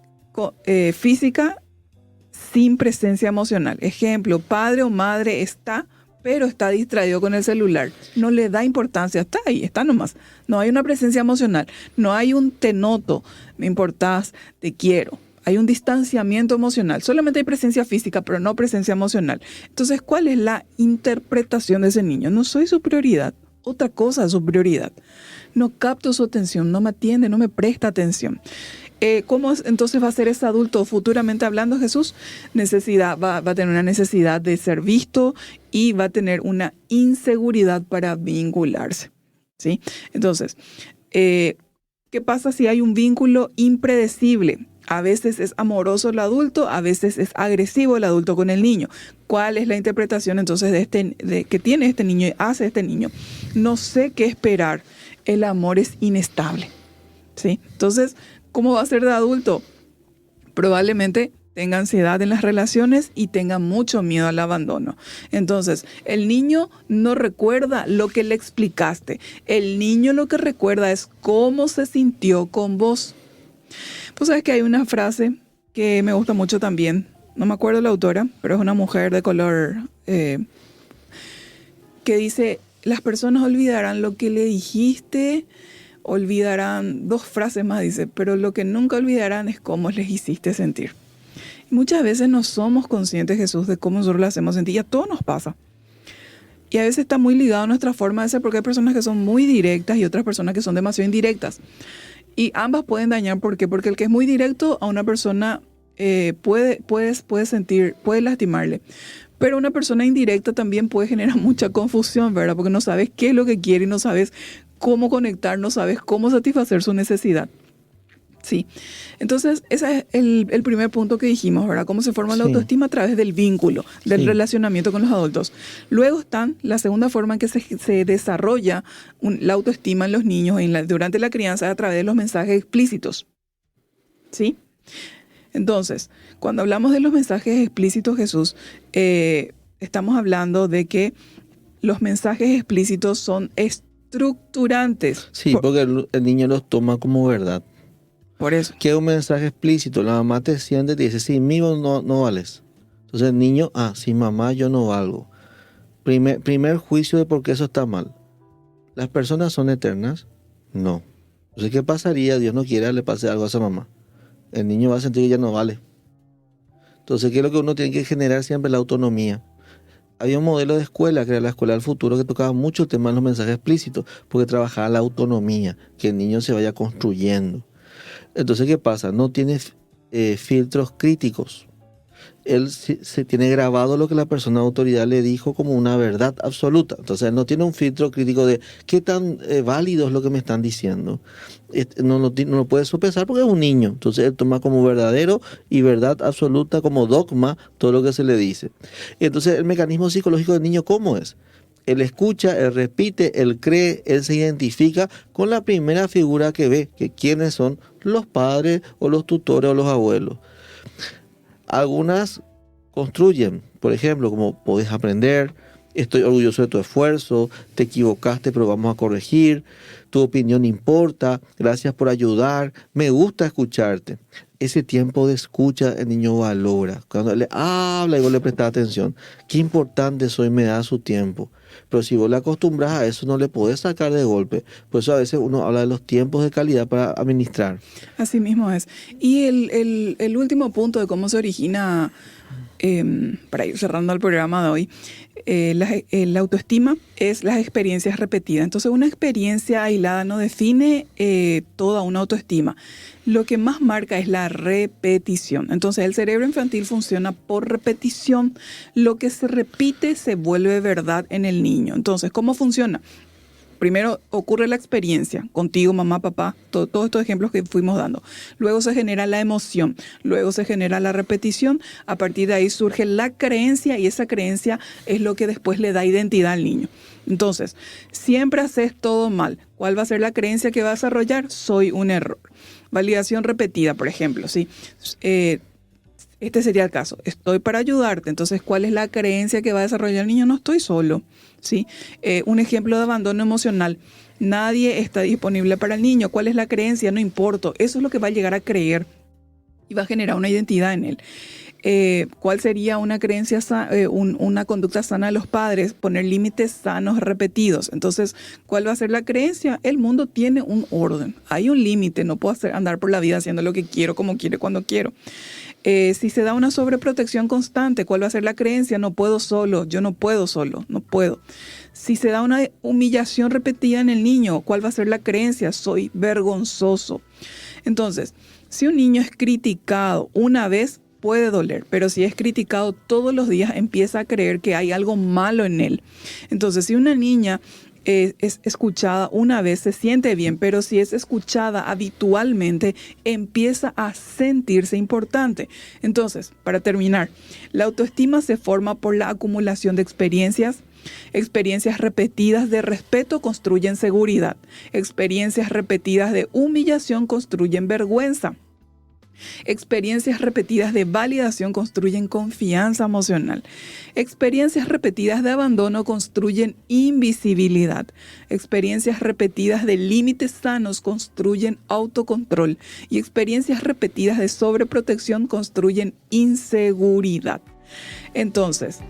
sin presencia emocional. Ejemplo, padre o madre está, pero está distraído con el celular. No le da importancia, está ahí, está nomás. No hay una presencia emocional, no hay un te noto, me importás, te quiero. Hay un distanciamiento emocional. Solamente hay presencia física, pero no presencia emocional. Entonces, ¿cuál es la interpretación de ese niño? No soy su prioridad. Otra cosa es su prioridad. No capto su atención, no me atiende, no me presta atención. ¿Cómo entonces va a ser ese adulto futuramente hablando, Jesús? Va a tener una necesidad de ser visto y va a tener una inseguridad para vincularse, ¿sí? Entonces, ¿qué pasa si hay un vínculo impredecible? A veces es amoroso el adulto, a veces es agresivo el adulto con el niño. ¿Cuál es la interpretación entonces que tiene este niño y hace este niño? No sé qué esperar. El amor es inestable, ¿sí? Entonces, ¿cómo va a ser de adulto? Probablemente tenga ansiedad en las relaciones y tenga mucho miedo al abandono. Entonces, el niño no recuerda lo que le explicaste. El niño lo que recuerda es cómo se sintió con vos. Pues sabes que hay una frase que me gusta mucho también. No me acuerdo la autora, pero es una mujer de color que dice, las personas olvidarán lo que le dijiste, olvidarán, 2 frases más dice, pero lo que nunca olvidarán es cómo les hiciste sentir. Y muchas veces no somos conscientes, Jesús, de cómo nosotros le hacemos sentir, y a todos nos pasa. Y a veces está muy ligado a nuestra forma de ser, porque hay personas que son muy directas y otras personas que son demasiado indirectas. Y ambas pueden dañar, ¿por qué? Porque el que es muy directo a una persona puede sentir, puede lastimarle. Pero una persona indirecta también puede generar mucha confusión, ¿verdad? Porque no sabes qué es lo que quiere y no sabes cómo conectar, no sabes cómo satisfacer su necesidad. Sí. Entonces, ese es el primer punto que dijimos, ¿verdad? Cómo se forma la autoestima a través del vínculo, del relacionamiento con los adultos. Luego están la segunda forma en que se desarrolla la autoestima en los niños durante la crianza a través de los mensajes explícitos. ¿Sí? Entonces, cuando hablamos de los mensajes explícitos, Jesús, estamos hablando de que los mensajes explícitos son estructurantes. Sí, porque el niño los toma como verdad. Por eso. Que es un mensaje explícito. La mamá te siente y te dice, sin mí vos no vales. Entonces el niño, sin mamá yo no valgo. Primer juicio de por qué eso está mal. ¿Las personas son eternas? No. Entonces, ¿qué pasaría? Dios no quiera, le pase algo a esa mamá. El niño va a sentir que ya no vale. Entonces, ¿qué es lo que uno tiene que generar siempre? La autonomía. Había un modelo de escuela, que era la escuela del futuro, que tocaba mucho el tema de los mensajes explícitos, porque trabajaba la autonomía, que el niño se vaya construyendo. Entonces, ¿qué pasa? No tiene filtros críticos. Él se tiene grabado lo que la persona de autoridad le dijo como una verdad absoluta. Entonces, él no tiene un filtro crítico de qué tan válido es lo que me están diciendo. No lo puede sopesar porque es un niño. Entonces, él toma como verdadero y verdad absoluta, como dogma, todo lo que se le dice. Entonces, el mecanismo psicológico del niño, ¿cómo es? Él escucha, él repite, él cree, él se identifica con la primera figura que ve, que quiénes son los padres o los tutores o los abuelos. Algunas construyen, por ejemplo, como podés aprender, estoy orgulloso de tu esfuerzo, te equivocaste pero vamos a corregir, tu opinión importa, gracias por ayudar, me gusta escucharte. Ese tiempo de escucha el niño valora. Cuando él le habla y vos le prestás atención, qué importante soy, me da su tiempo. Pero si vos le acostumbras a eso, no le podés sacar de golpe. Por eso a veces uno habla de los tiempos de calidad para administrar. Así mismo es. Y el último punto de cómo se origina, para ir cerrando el programa de hoy, la autoestima es las experiencias repetidas. Entonces, una experiencia aislada no define toda una autoestima. Lo que más marca es la repetición. Entonces, el cerebro infantil funciona por repetición. Lo que se repite se vuelve verdad en el niño. Entonces, ¿cómo funciona? Primero ocurre la experiencia contigo, mamá, papá, todos estos ejemplos que fuimos dando. Luego se genera la emoción, luego se genera la repetición. A partir de ahí surge la creencia y esa creencia es lo que después le da identidad al niño. Entonces, siempre haces todo mal. ¿Cuál va a ser la creencia que va a desarrollar? Soy un error. Validación repetida, por ejemplo, ¿sí? Este sería el caso. Estoy para ayudarte. Entonces, ¿cuál es la creencia que va a desarrollar el niño? No estoy solo, ¿sí? Un ejemplo de abandono emocional. Nadie está disponible para el niño. ¿Cuál es la creencia? No importa. Eso es lo que va a llegar a creer y va a generar una identidad en él. ¿Cuál sería una creencia, una conducta sana de los padres? Poner límites sanos repetidos. Entonces, ¿cuál va a ser la creencia? El mundo tiene un orden. Hay un límite. No puedo andar por la vida haciendo lo que quiero, como quiero, cuando quiero. Si se da una sobreprotección constante, ¿cuál va a ser la creencia? No puedo solo, yo no puedo solo, no puedo. Si se da una humillación repetida en el niño, ¿cuál va a ser la creencia? Soy vergonzoso. Entonces, si un niño es criticado una vez, puede doler, pero si es criticado todos los días, empieza a creer que hay algo malo en él. Entonces, si una niña es escuchada una vez, se siente bien, pero si es escuchada habitualmente, empieza a sentirse importante. Entonces, para terminar, la autoestima se forma por la acumulación de experiencias. Experiencias repetidas de respeto construyen seguridad. Experiencias repetidas de humillación construyen vergüenza. Experiencias repetidas de validación construyen confianza emocional. Experiencias repetidas de abandono construyen invisibilidad. Experiencias repetidas de límites sanos construyen autocontrol. Y experiencias repetidas de sobreprotección construyen inseguridad. Entonces,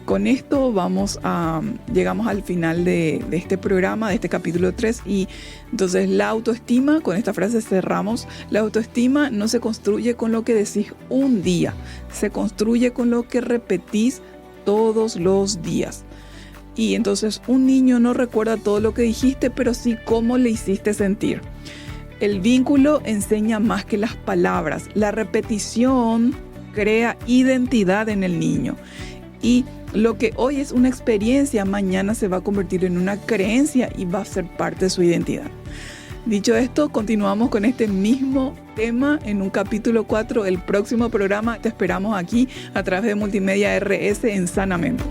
con esto llegamos al final de este programa, de este capítulo 3. Y entonces la autoestima, con esta frase cerramos, la autoestima no se construye con lo que decís un día, se construye con lo que repetís todos los días. Y entonces un niño no recuerda todo lo que dijiste, pero sí cómo le hiciste sentir. El vínculo enseña más que las palabras. La repetición crea identidad en el niño. Y lo que hoy es una experiencia, mañana se va a convertir en una creencia y va a ser parte de su identidad. Dicho esto, continuamos con este mismo tema en un capítulo 4. El próximo programa te esperamos aquí a través de Multimedia RS en Sanamente.